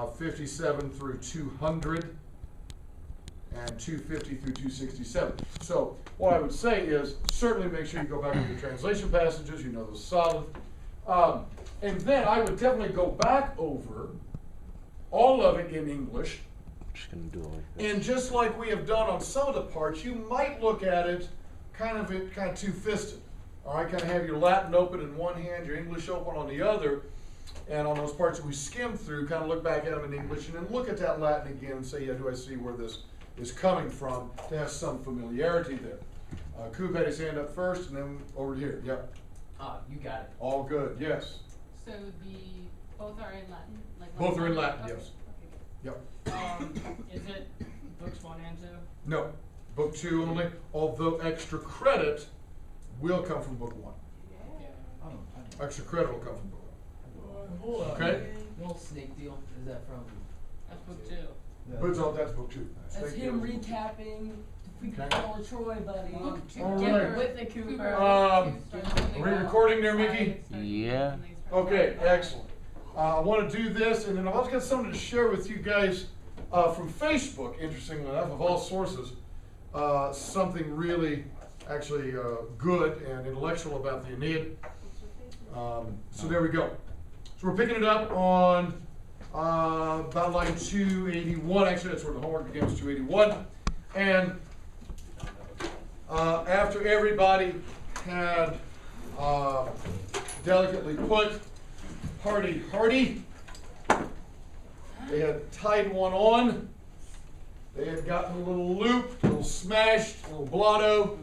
57 through 200, and 250 through 267. So what I would say is certainly make sure you go back to your translation passages, you know those solid. And then I would definitely go back over all of it in English. Just gonna do it like this. And just like we have done on some of the parts, you might look at it kind of two-fisted. All right, kind of have your Latin open in one hand, your English open on the other. And on those parts that we skimmed through, kind of look back at them in English and then look at that Latin again and say, yeah, do I see where this is coming from, to have some familiarity there. Coop had his hand up first and then over here. Yep. You got it. All good, yes. So both are in Latin? Like Both are in Latin? Latin, Okay. yes. Okay, good. Yep. Is it books 1 and 2? No, book 2 only, although extra credit will come from book 1. Yeah. Extra credit will come from book 1. Okay? The whole snake deal, is that from? That's book 2. But that's book 2. That's Snake him deal. recapping the Okay. Fall of Troy, buddy. Book 2. All Get right. with the Cooper. Are we recording there, Mickey? Yeah. Okay, excellent. I want to do this, and then I've also got something to share with you guys from Facebook, interestingly enough, of all sources. Something really, actually good and intellectual about the Aeneid. So there we go. So we're picking it up on about line 281. Actually, that's where the homework begins, 281. And after everybody had delicately put hardy, they had tied one on. They had gotten a little looped, a little smashed, a little blotto.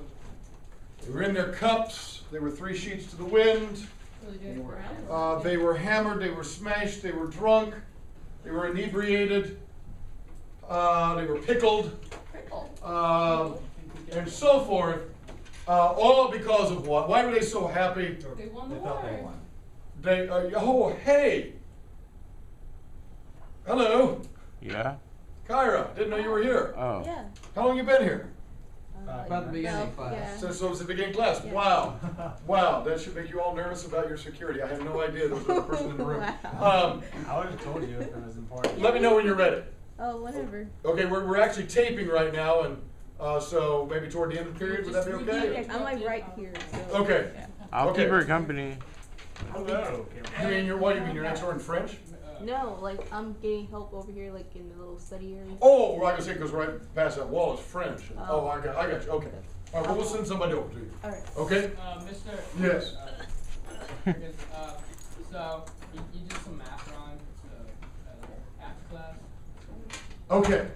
They were in their cups. They were 3 sheets to the wind. They were hammered, they were smashed, they were drunk, they were inebriated, they were pickled, and so forth. All because of what? Why were they so happy? They won the They thought they war. won. They, oh, hey! Hello, Yeah? Kyra, didn't know you were here. Oh. Yeah. How long you been here? About the beginning class. Yeah. Since it was the beginning class. Yeah. Wow. Wow, that should make you all nervous about your security. I had no idea there was another person in the room. Wow. I would have told you if it was important. Let me know when you're ready. Oh, whatever. Okay, we're actually taping right now, and so maybe toward the end of the period, would that be okay? I'm like right here. So. Okay. Yeah. I'll Okay. keep her company. Hello. You mean what do you mean? You're next door in French? No, like I'm getting help over here, like in the little study area. Oh, well, I can say because right past that wall is French. Oh. Oh, I got you. Okay. All right, well, we'll send somebody over to you. All right. Okay? Mister. Yes. So you did some math wrong. After class. Okay.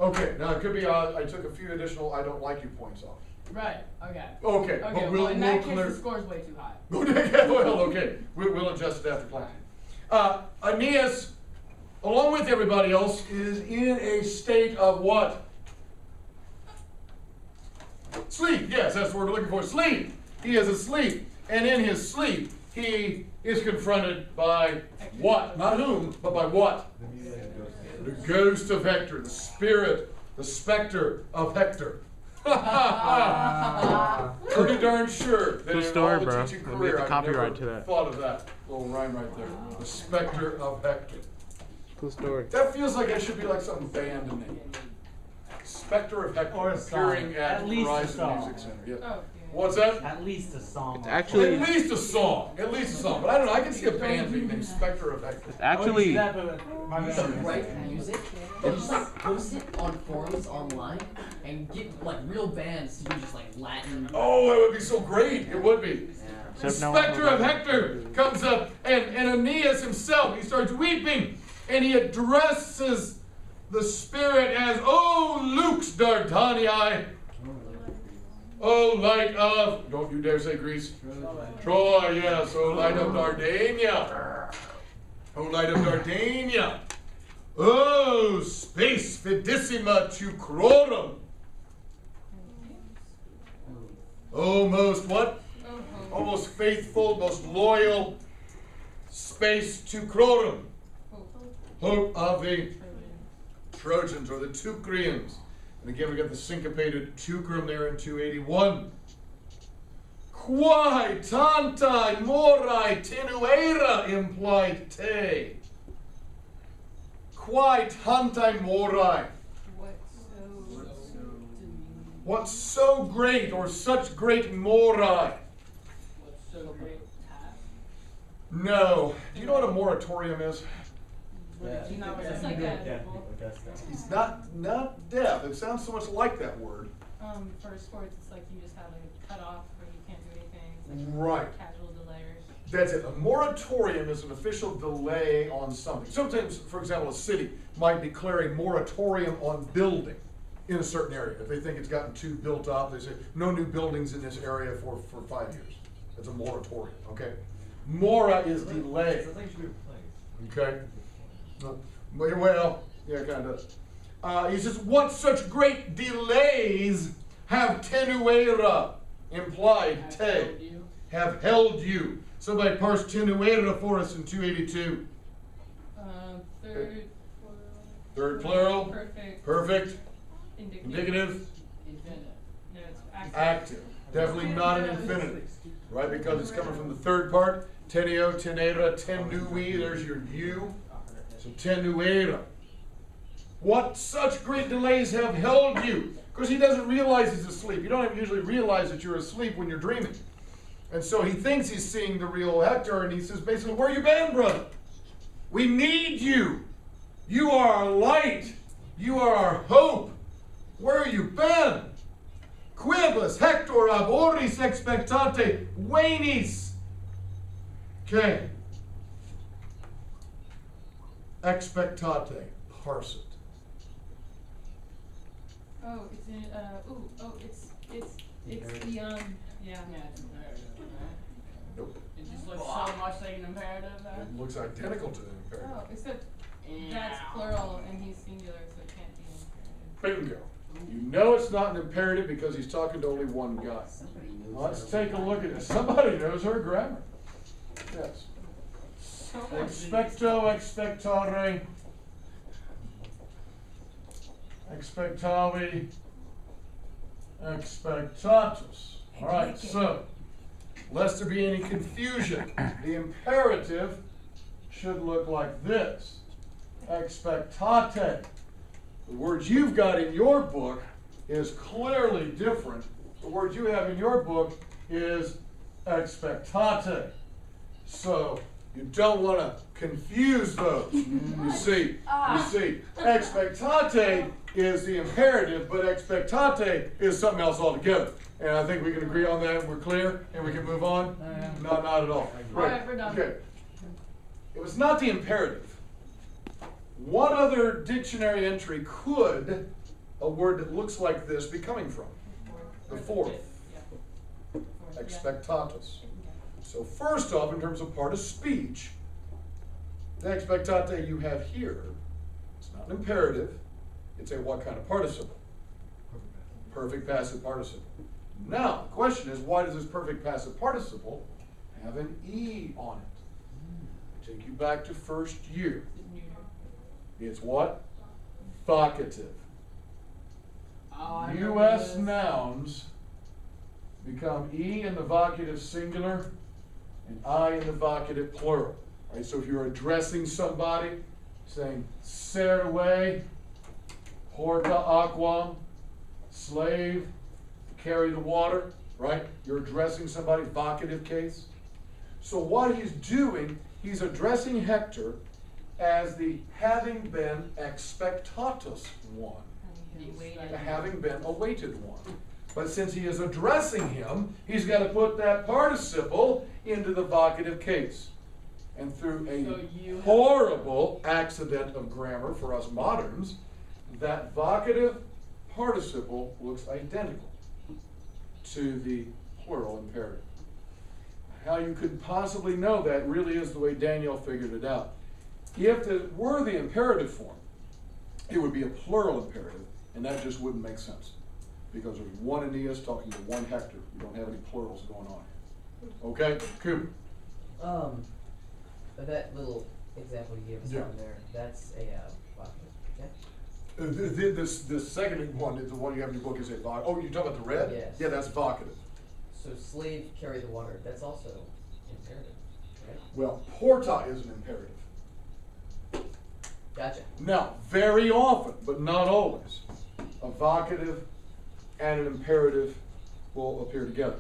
Okay. Now it could be I took a few additional I don't like you points off. Right. Okay. Okay. Okay. But Well, in that case, clear. the score's way too high. Well, okay. We'll adjust it after class. Aeneas, along with everybody else, is in a state of what? Sleep. Yes, that's the word we're looking for. Sleep. He is asleep. And in his sleep, he is confronted by what? Not whom, but by what? The ghost of Hector, the spirit, the specter of Hector. Pretty darn sure that Cool in story, all the bro. teaching Let me career, get the I've copyright never to that. thought of that little rhyme right there. The specter of Hector. Cool story. That feels like it should be like something band name. Specter of Hector Or a song. appearing at At least a Horizon song. Music Center. Yeah. Oh, What's that? At least a song. It's actually- At least a song. At least a song. But I don't know. I can see a band being named Specter of Hector. Actually, My memory. Write music and just like post it on forums online and get like real bands to do just like Latin. Oh, it would be so great. It would be. The Except no one specter knows of about Hector comes up, and Aeneas himself, he starts weeping, and he addresses the spirit as, "Oh, Lux Dardanii, oh, light of," don't you dare say Greece, Troy, yes, "Oh, light of Dardania, oh, light of Dardania, oh, space fidissima Teucrorum, oh, most what? Oh, most faithful, most loyal space Teucrorum, hope of the Trojans or the Teucrians. And again, we got the syncopated Teucrum there in 281. Quae tanta morai tenuera implied te. quite hantai morai. What's so great or such great morai? So great. No. Do you know what a moratorium is? Yeah. You know, Yeah, it's you like do a, it deaf people, that's that. It's not deaf. It sounds so much like that word. for sports, it's like you just have like a cutoff where you can't do anything. It's like Right. casual delayers. That's it. A moratorium is an official delay on something. Sometimes, for example, a city might declare a moratorium on building in a certain area. If they think it's gotten too built up, they say, no new buildings in this area for 5 years. It's a moratorium, okay? Mora is delay, So I think it should be replaced. okay? Well, yeah, kind of. He says, what such great delays have tenuera, implied, Have te, told you. have held you. Somebody parse tenuera for us in 282. Third. Third plural. Perfect. Perfect. Indicative. Indicative. Infinite. No, it's active. Active. Definitely not an infinitive. Right? Because it's coming from the third part. Tenio, tenera, tenui. There's your you. So tenuera. What such great delays have held you? Because he doesn't realize he's asleep. You don't even usually realize that you're asleep when you're dreaming. And so he thinks he's seeing the real Hector, and he says, basically, where you been, brother? We need you. You are our light. You are our hope. Where you been? Quibus, Hector, aboris expectate, venis. Okay. Expectate, parse it. Oh, it's in, it's the, yeah. Yeah, it's imperative. Nope. It just looks so much like an imperative. It looks identical to the imperative. Oh, except that's plural and he's singular, so it can't be imperative. Bingo. You know it's not an imperative because he's talking to only one guy. Let's take a look at it. Somebody knows her grammar. Yes. So much. Expecto, expectare. Expectavi. Expectatus. All right, so, lest there be any confusion, the imperative should look like this. Expectate. The word you've got in your book is clearly different. The word you have in your book is expectate. So you don't want to confuse those. You see, expectate is the imperative, but expectate is something else altogether. And I think we can agree on that. We're clear, and we can move on. Not at all. Alright, we're done. Okay. It was not the imperative. What other dictionary entry could a word that looks like this be coming from? The fourth. Yeah. Expectatus. So first off, in terms of part of speech, the expectate you have here, it's not an imperative, it's a what kind of participle? Perfect passive participle. Now, the question is, why does this perfect passive participle have an E on it? Take you back to first year. It's what? Vocative. U.S. nouns become E in the vocative singular and I in the vocative plural. Right? So if you're addressing somebody, saying, "Ser away, porta aquam," slave, carry the water, right? You're addressing somebody, vocative case. So what he's doing, he's addressing Hector as the having been expectatus one. Having been awaited one. But since he is addressing him, he's got to put that participle into the vocative case. And through a horrible accident of grammar for us moderns, that vocative participle looks identical to the plural imperative. How you could possibly know that really is the way Daniel figured it out. If it were the imperative form, it would be a plural imperative, and that just wouldn't make sense. Because there's one Aeneas talking to one Hector. You don't have any plurals going on here. Okay? Cooper. But that little example you gave us Yeah. on there, that's a vocative, okay? The second one is the one you have in your book is a vocative. Oh, you're talking about the red? Yes. Yeah, that's vocative. So slave carry the water, that's also imperative, right? Well, porta is an imperative. Gotcha. Now, very often, but not always, a vocative and an imperative will appear together.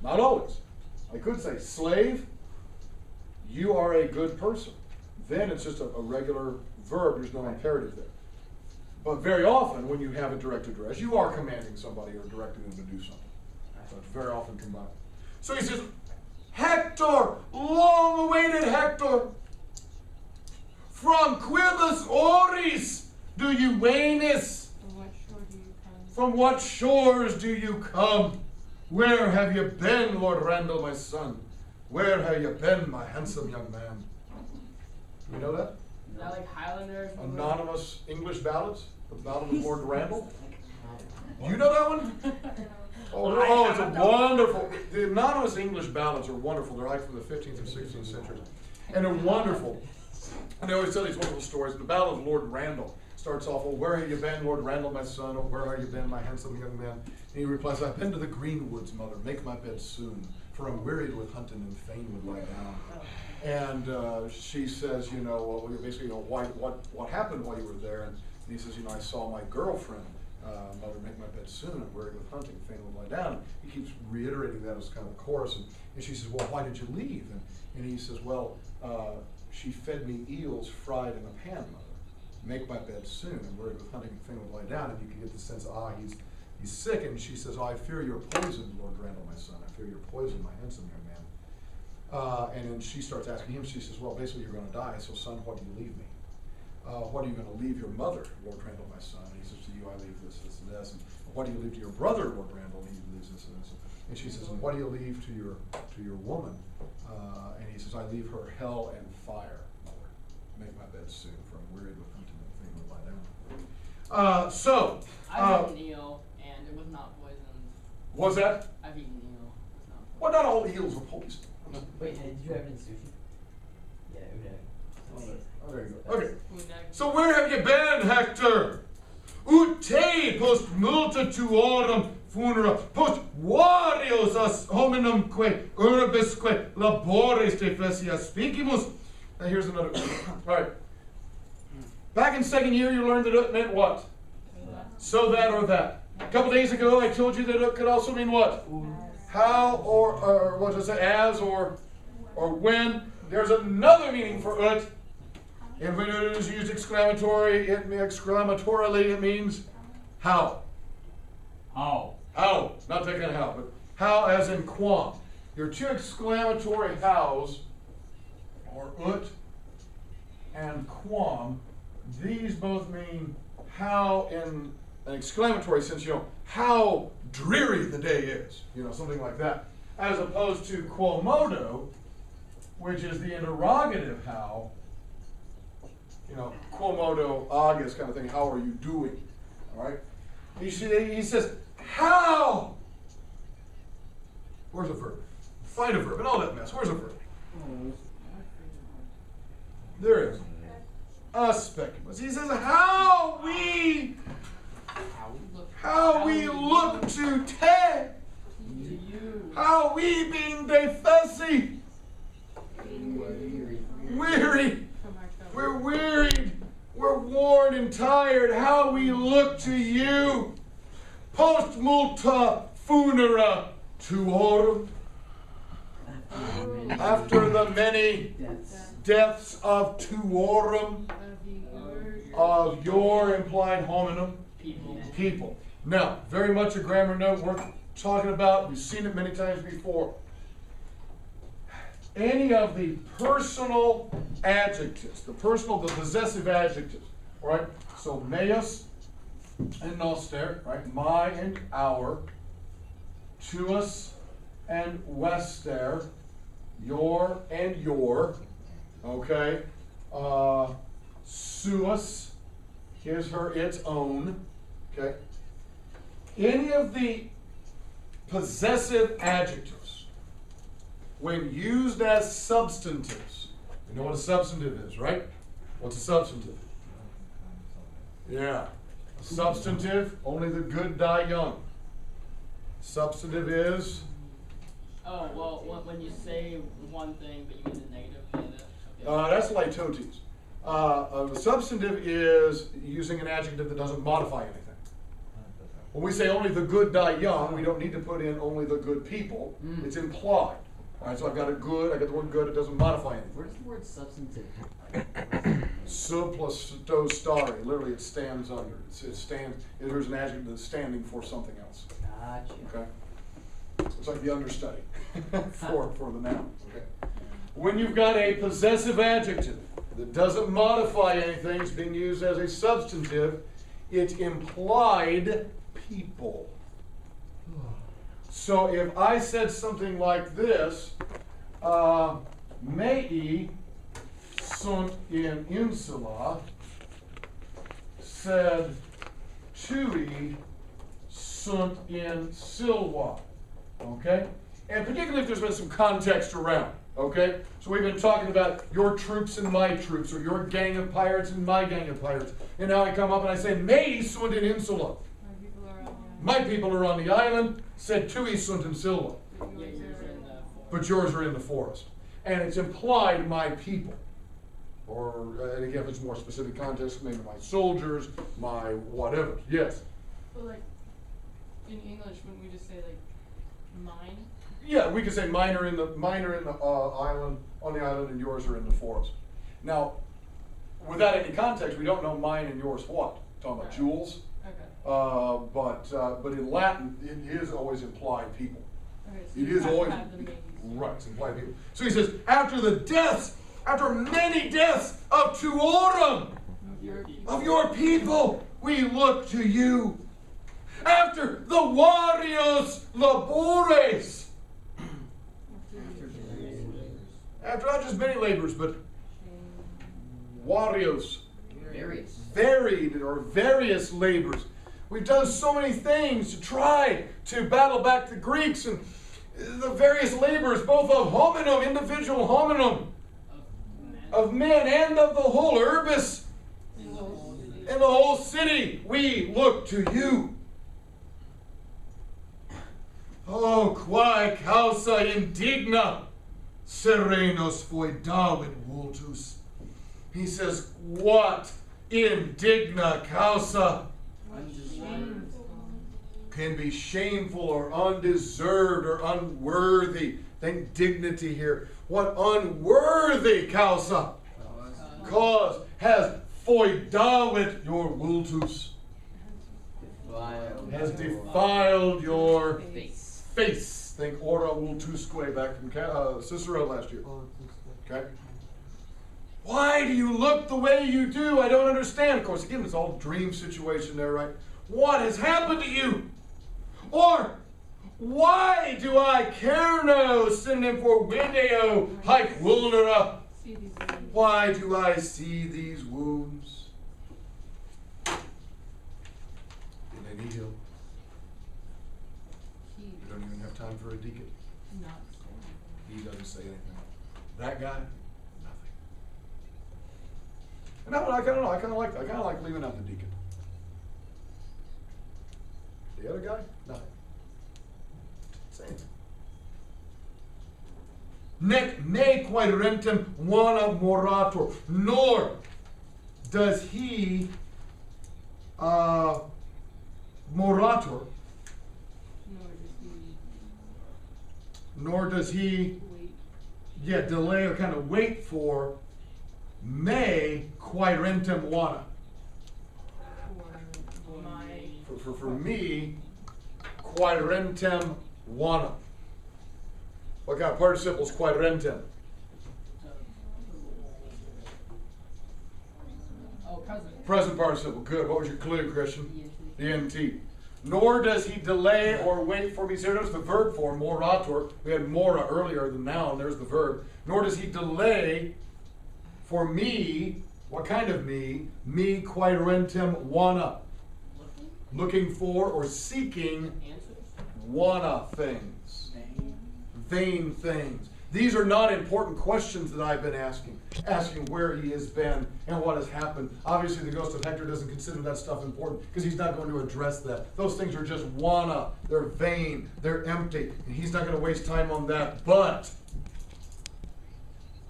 Not always. I could say, slave, you are a good person. Then it's just a regular verb, there's no imperative there. But very often, when you have a direct address, you are commanding somebody or directing them to do something. So it's very often combined. So he says, Hector, long-awaited Hector, from quibus oris do you wanis? From what shore From what shores do you come? do you come? Where have you been, Lord Randall, my son? Where have you been, my handsome young man? Do you know that? Is that like Highlanders? Anonymous English ballads? The Ballad of Lord Randall? You know that one? Oh, it's a wonderful. The anonymous English ballads are wonderful. They're like from the 15th and 16th centuries. And they're wonderful. And they always tell these wonderful stories. The Ballad of Lord Randall starts off, oh, where have you been, Lord Randall, my son? Oh, where have you been, my handsome young man? And he replies, I've been to the greenwoods, mother. Make my bed soon, for I'm wearied with hunting and fain would lie down. And she says, you know, well, basically, you know, what happened while you were there? And he says, you know, I saw my girlfriend. Mother, make my bed soon. I'm wearied with hunting, fain would lie down. He keeps reiterating that as kind of a chorus. And she says, well, why did you leave? And he says, well, she fed me eels fried in a pan, mother. Make my bed soon. I'm wearied with hunting, fain would lie down. And you can get the sense, he's sick. And she says, I fear you're poisoned, Lord Randall, my son. I fear you're poisoned, my handsome young man. And then she starts asking him, she says, well, basically you're going to die, so son, what do you leave me? What are you going to leave your mother, Lord Randall, my son? And he says, to you I leave this, this, and this. And what do you leave to your brother, Lord Randall? And he leaves this and this. And she says, and what do you leave to your woman? And he says, I leave her hell and fire, mother. Make my bed soon, for I'm wearied with hunting and fain would lie down. I've eaten eel, and it was not poisoned. Was that? I've eaten eel. It was not poisoned. Well, not all eels are poisoned. Wait, did you have it in sushi? Yeah, udang. Oh, there you go. Okay. Food next. So where have you been, Hector? Ut te post multa tuorum funera, post varios as hominumque urbisque labores de flesia spicimus. Now here's another. All right. Back in second year, you learned that it meant what? So that or that. A couple days ago, I told you that it could also mean what? How or what does it say? As or when. There's another meaning for ut. And when it is used exclamatorily, it means how. How? How. Not that kind of how, but how as in quam. Your two exclamatory hows are ut and quam. These both mean how in an exclamatory sense, you know, how dreary the day is, you know, something like that. As opposed to quomodo, which is the interrogative how, you know, quomodo agus kind of thing, how are you doing? All right? He says, how? Where's a verb? Find a verb and all that mess. Where's a verb? There it is. Speculous. He says, how we look to te, how we being defesi, weary. From our trouble. We're wearied, we're worn and tired. How we look to you. Post multa funera tuorum. After the many deaths of tuorum, of your implied hominum, people. Now, very much a grammar note worth talking about. We've seen it many times before. Any of the personal adjectives, the possessive adjectives, all right? So meus and noster, right? My and our, tuus and wester, your and your, okay? Suis, his, her, its own, okay? Any of the possessive adjectives, when used as substantives, you know what a substantive is, right? What's a substantive? Yeah. A substantive, only the good die young. Substantive is? Oh, well, when you say one thing, but you mean the negative, yeah, okay. That's litotes. A substantive is using an adjective that doesn't modify anything. When we say only the good die young, we don't need to put in only the good people. It's implied. All right, so I've got a good, I got the word good, it doesn't modify anything. Where does the word substantive? Sub plus sto stare, literally it stands under. It stands, there's an adjective that's standing for something else. Gotcha. Okay? It's like the understudy for the noun. Okay? When you've got a possessive adjective that doesn't modify anything, it's being used as a substantive, it's implied people. So if I said something like this, mei sunt in insula, sed tui sunt in silva. Okay? And particularly if there's been some context around. Okay? So we've been talking about your troops and my troops, or your gang of pirates and my gang of pirates. And now I come up and I say, mei sunt in insula. My people are on the island. My people are on the island, sed tui sunt in silva. Yeah, yours are in the forest. But yours are in the forest. And it's implied my people. Or, and again, if it's more specific context, maybe my soldiers, my whatever. Yes? But like, in English, wouldn't we just say like, mine? Yeah, we could say mine are in the island, on the island, and yours are in the forest. Now, without any context, we don't know mine and yours what. Talking about jewels. Okay. But in Latin, it is always implied people. Okay, so It you is have to always have the maze. right. It's implied people. So he says, after many deaths of Tuorum, of your people, we look to you. After the varios labores, after not just many labors, but varios, Various. varied or various labors. We've done so many things to try to battle back the Greeks and the various labors, both of hominum, individual hominum, of men and of the whole urbis, and the whole city. We look to you. Oh, quae causa indigna serenos foedavit vultus. He says, what indigna causa can be shameful or undeserved or unworthy. Think dignity here. What unworthy causa, cause has foedavit your vultus, has defiled your face. Think ora vultusque back from Cicero last year. Okay? Why do you look the way you do? I don't understand. Of course, again, it's all dream situation there, right? What has happened to you? Or, why do I kerno, synonym for video, haec vulnera? See these wounds. Why do I see these wounds? In an heel. He You don't even have time for a deacon. not saying. He doesn't say anything. That guy, nothing. And I kind of know. I kind of like leaving out the deacon. The other guy, nothing. Same. Nec me quaerentem vana morator, nor does he morator, nor does he wait. delay or kind of wait for me quaerentem vana. For my For me, quaerentem vana. What kind of participle is quaerentem? Oh, present. Present participle. Good. What was your clue, Christian? ENT. Nor does he delay or wait for me. So there's the verb form, morator. We had mora earlier, the noun. There's the verb. Nor does he delay for me. What kind of me? Me quaerentem vana. Looking for or seeking Answers. vana things. Vain things. These are not important questions that I've been asking where he has been and what has happened. Obviously, the ghost of Hector doesn't consider that stuff important because he's not going to address that. Those things are just vana. They're vain. They're empty. And he's not going to waste time on that. But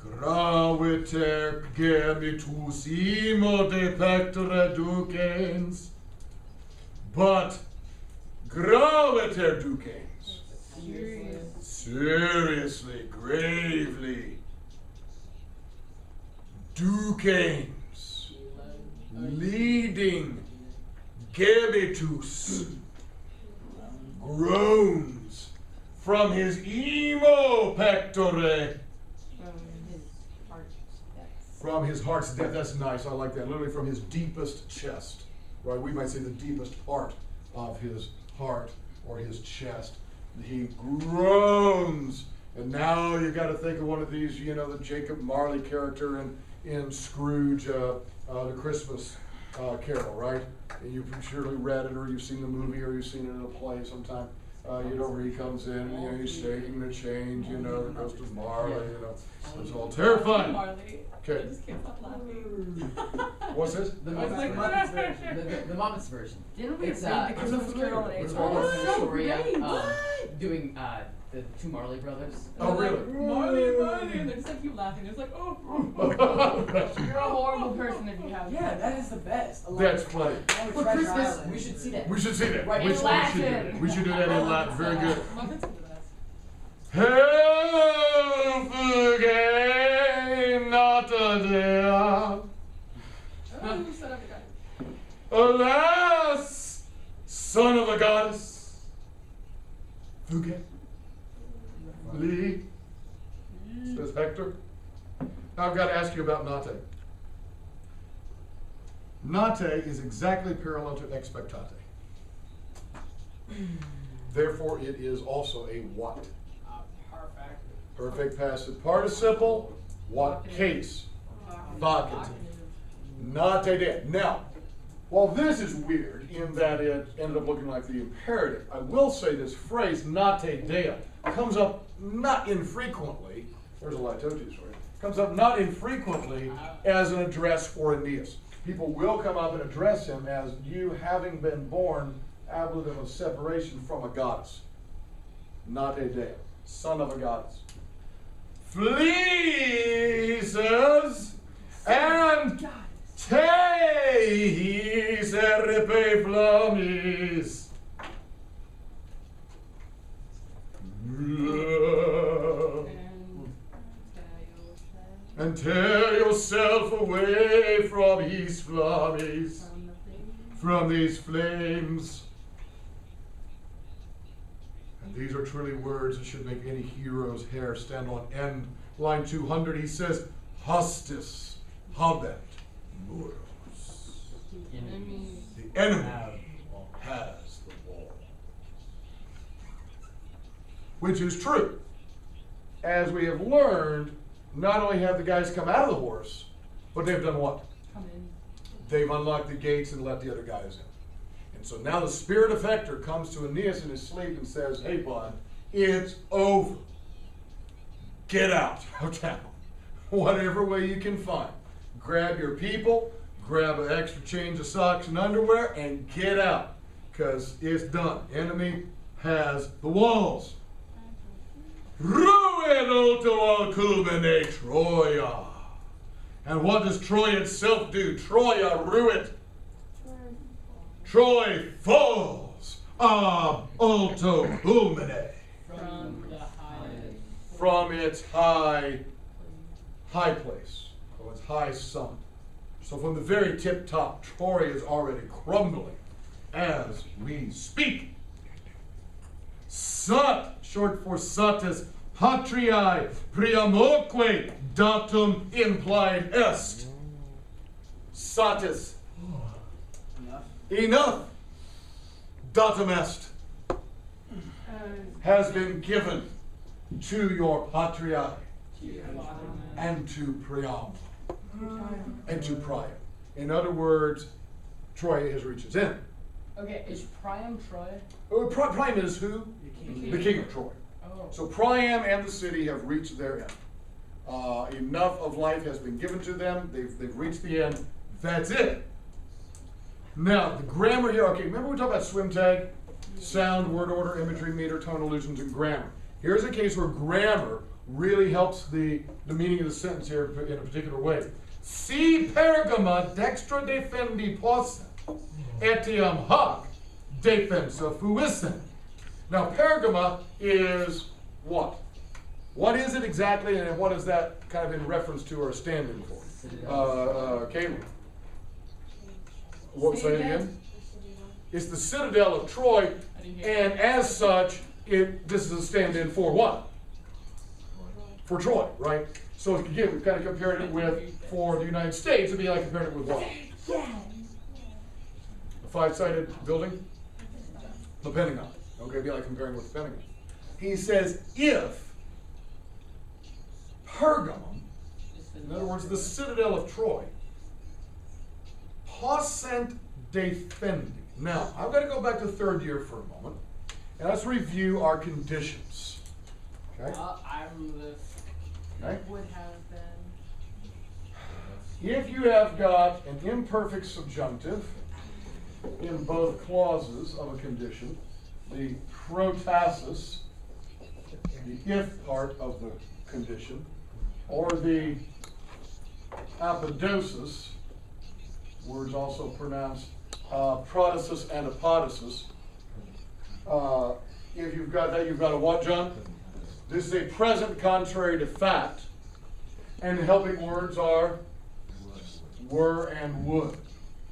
Graviter gemitus imo de pectore ducens. But graviter ducens. Seriously, gravely. Ducens. Leading gebitus. Groans from his emo pectore. From his heart's depth. That's nice. I like that. Literally from his deepest chest. Right? We might say the deepest part of his heart or his chest. He groans. And now you got to think of one of these, you know, the Jacob Marley character in Scrooge, the Christmas Carol, right? And you've surely read it, or you've seen the movie, or you've seen it in a play sometime. You know, where he comes in, and, you know, he's shaking the change, you know, that goes to Marley, you know. It's all terrifying. Marley. Okay. I just can't stop laughing. What's this? The I was like, Muppets version. The Muppets version. Didn't we It's read the Christmas Carol in it's eighth all grade? the story Great. doing the two Marley brothers. Oh, really? Marley, Marley, and they just like keep laughing. It's like, oh. You're a horrible person if you have. Yeah, that is the best. That's funny. For Christmas, we should see that. We should see that. Right, we in should, Latin. We should do that in Latin. Very good. Muppets are the best. Helfuge nata Oh, who set up the guy? alas, son of a goddess. Fuge. Lee. Says Hector. Now I've got to ask you about nate. Nate is exactly parallel to expectate. Therefore, it is also a what? Perfect. Perfect passive participle. What case? Vocative. Nate de. Now, while this is weird in that it ended up looking like the imperative, I will say this phrase, nate dea, comes up not infrequently. There's a litotes for it. Comes up not infrequently as an address for Aeneas. People will come up and address him as you having been born ablative of separation from a goddess. Nate dea, son of a goddess. Fleeces and teis eripe flammis. And tear yourself away from these flammes, from these flames. And these are truly words that should make any hero's hair stand on end. Line 200, he says, Hostis habet muros. The enemy has the wall. Which is true. As we have learned, not only have the guys come out of the horse, but they've done what? Come in. They've unlocked the gates and let the other guys in. And so now the spirit of Hector comes to Aeneas in his sleep and says, hey, bud, it's over. Get out of town. Whatever way you can find. Grab your people, grab an extra change of socks and underwear, and get out. Because it's done. Enemy has the walls. Ruin ultimo culmine Troia. And what does Troy itself do? Troia ruin. Troy falls ab alto culmine. From the highest. From its high place, or its high summit. So from the very tip top, Troy is already crumbling as we speak. Sat, short for satis, patriae priamoque datum implied est. Satis. Enough. Datum est has been given to your patriae and to Priam and to Priam. In other words, Troy has reached its end. Okay, is Priam Troy? Priam is who? The king of Troy. Oh. So Priam and the city have reached their end. Enough of life has been given to them. They've reached the end. That's it. Now, the grammar here, okay, remember we talked about swim tag? Sound, word order, imagery, meter, tone, allusions, and grammar. Here's a case where grammar really helps the meaning of the sentence here in a particular way. Si Pergama dextra defendi possent, etiam hoc defensa fuissent. Now, Pergama is what? What is it exactly, and what is that kind of in reference to or standing for? Caleb. What, say it again? It's the citadel of Troy, and as such, this is a stand-in for what? For Troy, right? So again, we've kind of compared it with, for the United States, it'd be like comparing it with what? A five-sided building? The Pentagon. Okay, it'd be like comparing with the Pentagon. He says, if Pergamum, in other words, the citadel of Troy, possent defendi. Now, I've got to go back to third year for a moment, and let's review our conditions. Okay? I'm this. Okay? Would have been. If you have got an imperfect subjunctive in both clauses of a condition, the protasis, the if part of the condition, or the apodosis, words also pronounced protasis and apodosis. If you've got that, you've got a what, John? This is a present contrary to fact, and the helping words are were and would.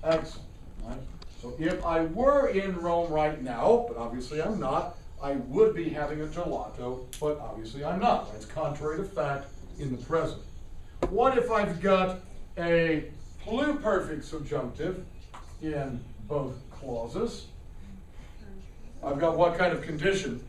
Excellent. Right? So if I were in Rome right now, but obviously I'm not, I would be having a gelato, but obviously I'm not. Right? It's contrary to fact in the present. What if I've got a pluperfect subjunctive in both clauses? I've got what kind of condition?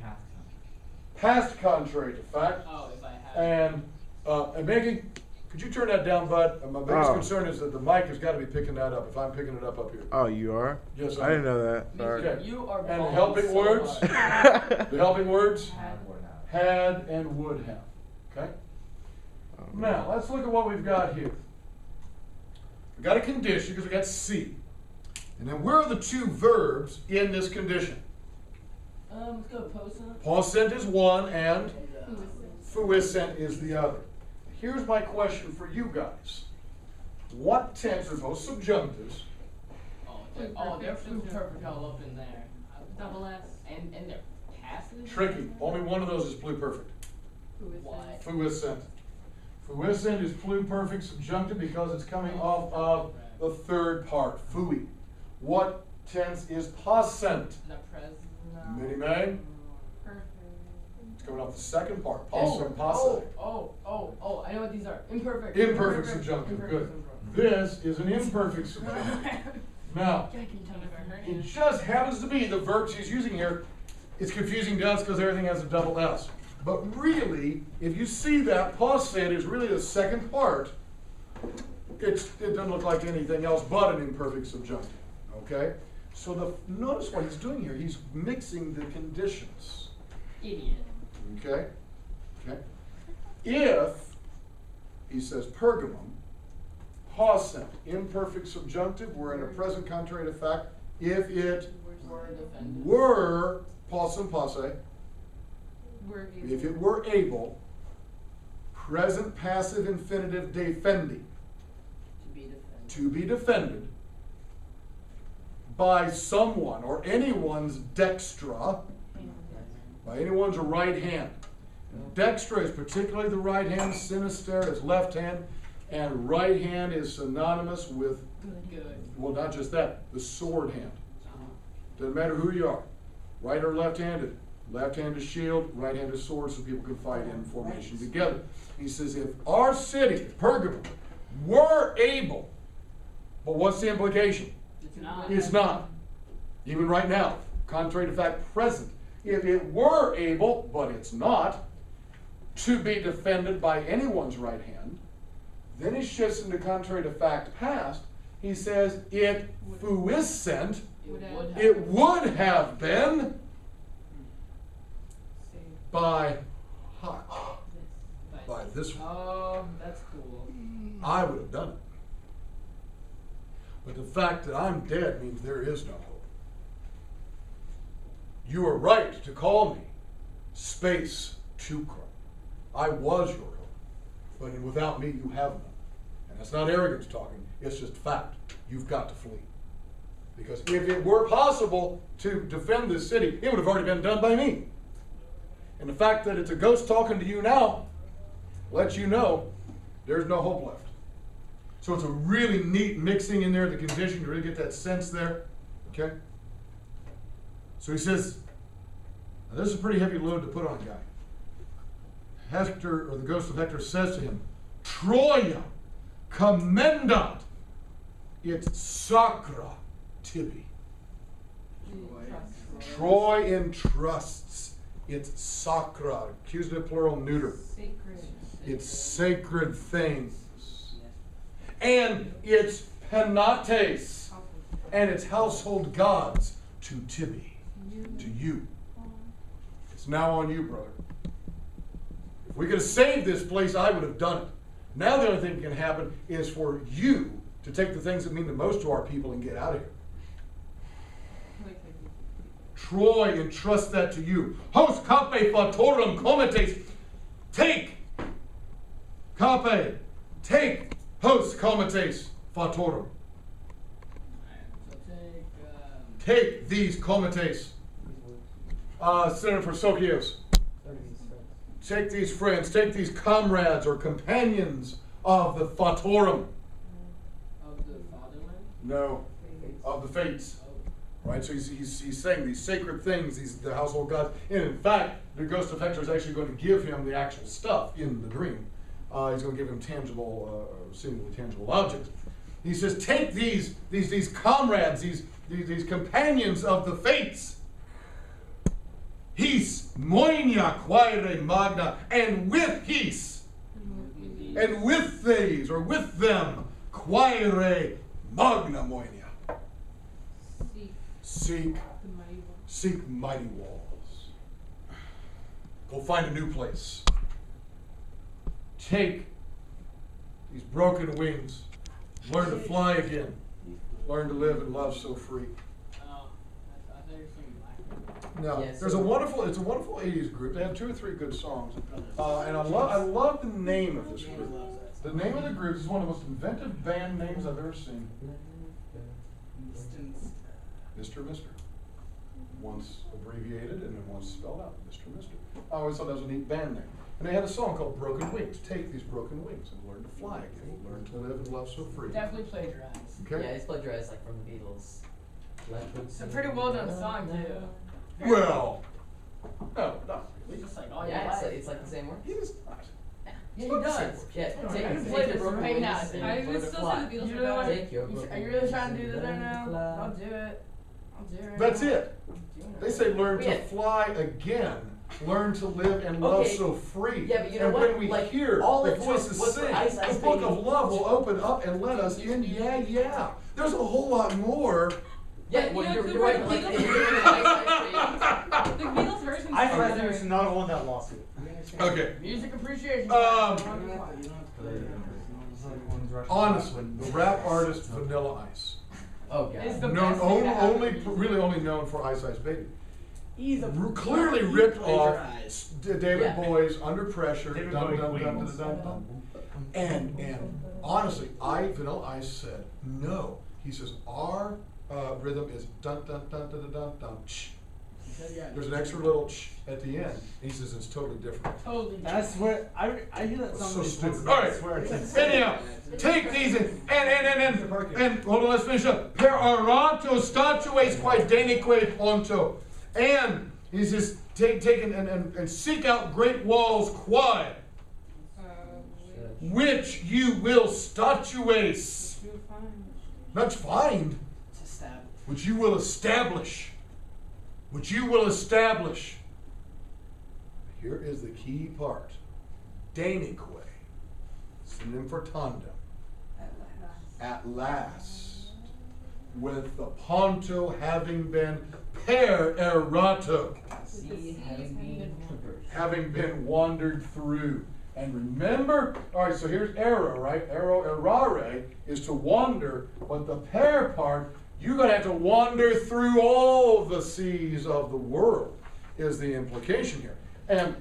Past contrary to fact. Oh, if I had. And Maggie, could you turn that down, bud? My biggest Oh. concern is that the mic has got to be picking that up if I'm picking it up here. Oh, you are? Yes, I didn't know that. Sorry. Okay. You are And balling helping so words? hard. The helping words? Had. Had and would have. Okay? Now, let's look at what we've got here. We've got a condition because we got C. And then where are the two verbs in this condition? Let's go post-it. Possent is one and Who was fuissent is the other. Here's my question for you guys. What tense are those subjunctives? They're perfect all up in there. Double S. And they're passive? Tricky. Only one of those is pluperfect. Who was Why? Fuissent. Fuissent is pluperfect subjunctive because it's coming off of the third part, fui. What tense is possent? The present. Mini-may. Perfect. It's coming off the second part, possum, posse. I know what these are. Imperfect. Imperfect subjunctive, good. This is an imperfect subjunctive. Now, it just happens to be the verbs he's using here, it's confusing to us because everything has a double S. But really, if you see that, possent is really the second part. It doesn't look like anything else but an imperfect subjunctive, okay? So notice what he's doing here. He's mixing the conditions, Idiot. okay? Okay. If, he says, Pergamum, possent, imperfect subjunctive, we're in a present contrary to fact. If it Were defended. were, possum posse, Were if it were able, present passive infinitive defendi, To be defended. to be defended by someone or anyone's dextra, by anyone's right hand. Dextra is particularly the right hand, sinister is left hand, and right hand is synonymous with, Good. well, not just that, the sword hand. Doesn't matter who you are, right or left-handed. Left hand is shield, right hand is sword, so people can fight in formation together. He says, if our city, Pergamum, were able, but what's the implication? It's not. It's not. Even right now, contrary to fact, present. If it were able, but it's not, to be defended by anyone's right hand, then he shifts into contrary to fact past. He says, it fuissent, it would have been by hoc, by this one. Oh, that's cool. I would have done it. But the fact that I'm dead means there is no hope. You are right to call me space Tukra. I was your hope. But without me, you have none. And that's not arrogance talking. It's just fact. You've got to flee. Because if it were possible to defend this city, it would have already been done by me. And the fact that it's a ghost talking to you now lets you know there's no hope left. So it's a really neat mixing in there, the condition, you really get that sense there. Okay? So he says, now this is a pretty heavy load to put on a guy. Hector, or the ghost of Hector, says to him, Troia commendat it sacra tibi. Troy entrusts its sacra, accusative plural neuter. Sacred. Its sacred things. And its penates and its household gods to Tibi, to you. It's now on you, brother. If we could have saved this place, I would have done it. Now the only thing that can happen is for you to take the things that mean the most to our people and get out of here. Troy entrusts that to you. Hos cape fatorum comites. Take, cape, take, hos comites fatorum. So Take these comites. Senator for Sokios. Take these friends, take these comrades or companions of the fatorum. of the fatherland. No, of the fates. Right, so he's saying these sacred things, the household gods. And in fact, the ghost of Hector is actually going to give him the actual stuff in the dream. He's going to give him tangible, seemingly tangible objects. He says, take these comrades, these companions of the fates. His moinia quaere magna, and with his, and with these, or with them, quaere magna moinia. Seek mighty walls. Go find a new place. Take these broken wings. Learn to fly again. Learn to live and love so free. Oh, I thought you were singing Black. No, Yes. it's a wonderful 80s group. They have 2 or 3 good songs. And I love the name of this group. The name of the group is one of the most inventive band names I've ever seen. Mr. Mister. Once abbreviated and then once spelled out. Mr. Mister. I always thought that was a neat band name. And they had a song called Broken Wings. Take these broken wings and learn to fly again. Learn to live and love so free. Definitely plagiarized. Okay? Yeah, it's plagiarized like from the Beatles. It's a pretty well done song too. Well, no, not It's really. just like all your Yeah, life. it's like the same word. He is not. Yeah, It's not the same does. word. Yeah, I take can take play your this broken right now. wings and I learn would to still fly. say the Beatles You are know what? better. Take your broken Are you really wings trying to do and that right learn to now? fly. I'll do it. I'll do it. That's it. They say learn Yeah. to fly again. Learn to live and love Okay. so free. Yeah, but you know and what? when we Like, hear all the it took voices was for sing, Ice Ice the book Baby. of love will open up and let us in. Yeah. There's a whole lot more. Yeah, well, You know, you're Cooper, right. the Like, Beatles- if you're doing Ice Ice The Beatles version I is find better. there's not won that lawsuit. Okay. Music appreciation. Honestly, the rap artist Vanilla Ice, oh god. It's the known best thing to happen only, to me. really only known for Ice Ice Baby, He's a clearly ripped off David Yeah. Bowie's Under Pressure. David Dun, Bowie dun, dun, Queens. dun, dun, dun. And honestly, Vanilla Ice said no. He says our rhythm is dun dun dun dun dun dun dun. Ch. There's an extra little ch at the end. He says it's totally different. totally. I swear, I hear that That's song. so once stupid. and All I right. swear it's Anyhow, take these and hold on, let's finish up. Per arato statues quae denique ponto. And he says, take and seek out great walls quae, which you will statues. Not find, which you will establish. Which you will establish. Here is the key part. Denique, synonym for tandem. At last, with the ponto having been per errato, See, having been wandered through. And remember, all right, so here's error, right? Errare is to wander, but the per part, you're going to have to wander through all the seas of the world, is the implication here. And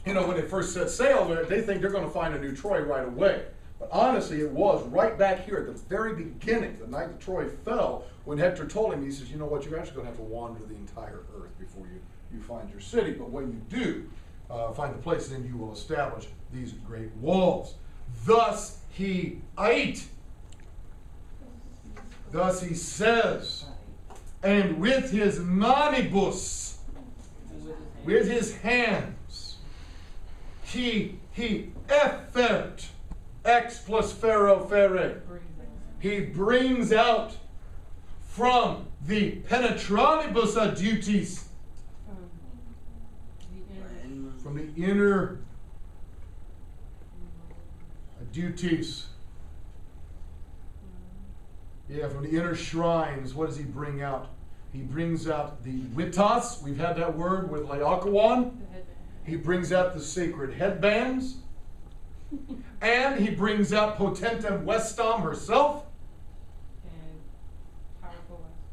You know, when they first set sail, they think they're going to find a new Troy right away. But honestly, it was right back here at the very beginning, the night that Troy fell, when Hector told him, he says, you know what, you're actually going to have to wander the entire earth before you find your city. But when you do find the place, then you will establish these great walls. Thus he ate. Thus he says, and with his manibus, with his hands, he effert, ex plus pharaoh fere. He brings out from the penetranibus addutis, from the inner addutis. Yeah, from the inner shrines, what does he bring out? He brings out the witas. We've had that word with Laocoon. He brings out the sacred headbands. And he brings out Potentem Vestam herself. And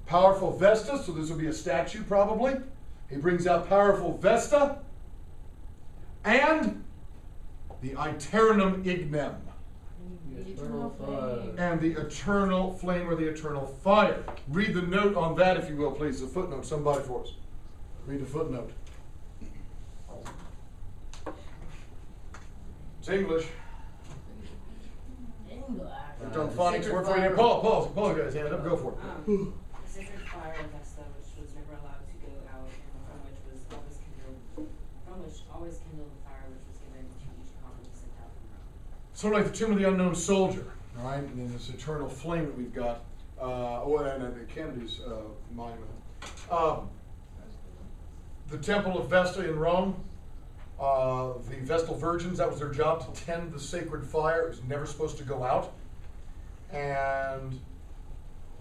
Powerful Vesta, so this will be a statue probably. He brings out powerful Vesta. And the Aeternum Ignem. And the eternal flame or the eternal fire. Read the note on that, if you will, please. The footnote, somebody for us. Read the footnote. It's English. We've done phonics word for you. Paul, guys, hand up, go for it. The sacred fire of Vesta, which was never allowed to go out, and from which always kindled the fire which was given to each convent sent out from Rome. Sort of like the Tomb of the Unknown Soldier, all right? And then this eternal flame that we've got, and Kennedy's monument. The Temple of Vesta in Rome, the Vestal Virgins, that was their job, to tend the sacred fire. It was never supposed to go out. And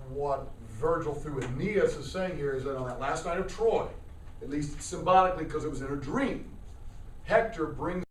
what Virgil through Aeneas is saying here is that on that last night of Troy, at least symbolically because it was in a dream, Hector brings